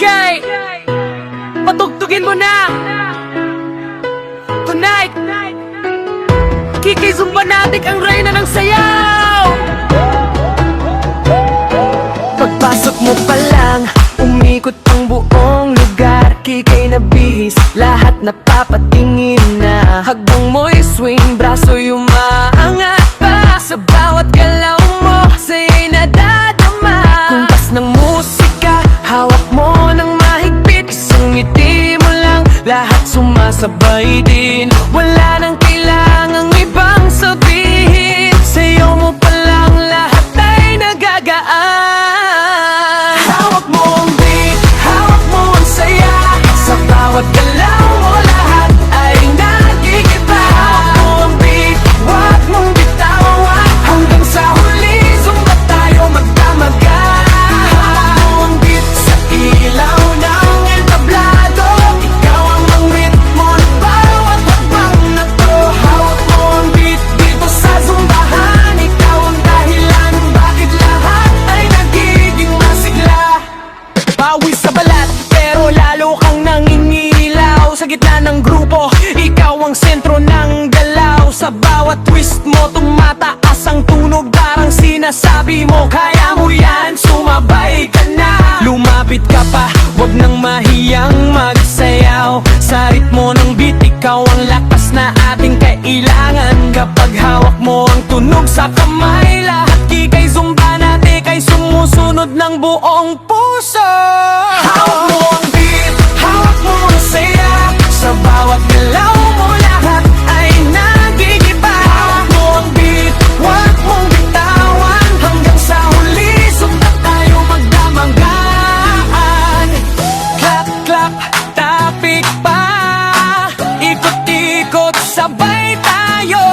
Kikay, patugtugin mo na tonight. Kikay Zumbanatic ang reyna ng sayaw. Pagpasok mo pa lang, umikot ang buong lugar. Kikay na bihis, lahat napapatingin na. Hagbang mo'y swing, braso umaangat pa. Sa bawat galaw mo, saya'y nadadama. Kumpas ng musika, hawak mo ng mahigpit. Isang ngiti mo lang, lahat sumasabay din. Wala nang kailangang ibang sabihin. Sa'yo mo pa lang lahat ay nagagaan. Hawak mo ang beat, hawak mo ang saya. Sa bawat galaw mo lahat ay nagigiba. Hawak mo ang beat, wag mong bitawan. Hanggang sa huli, zumba tayo magdamagan. Hawak mo ang beat sa ilaw ng entablado. Ikaw ang ritmo ng bawat hakbang na to. Hawak mo ang beat dito sa zumbahan. Ikaw ang dahilan bakit lahat ay nagiging masigla. Bawi sa balat, pero lalo kang nangingilaw. Sa gitna ng grupo, ikaw ang sentro ng galaw. Sa bawat twist mo, tumataas ang tunog. Parang sinasabi mo, kaya mo yan, sumabay ka na. Lumapit ka pa, wag nang mahiyang magsayaw. Sa ritmo ng beat, ikaw ang lakas na ating kailangan. Kapag hawak mo ang tunog sa kamay, lahat Kikay Zumbanatic ay sumusunod ng buong puso. Hawak mo ang beat, hawak mo ang saya. Sa bawat galaw mo lahat ay nagigiba. Hawak mo ang beat, wag mong bitawan. Hanggang sa huli, sumpa tayo magdamanggaan. Clap, clap, tapik pa. Ikot-ikot, sabay tayo.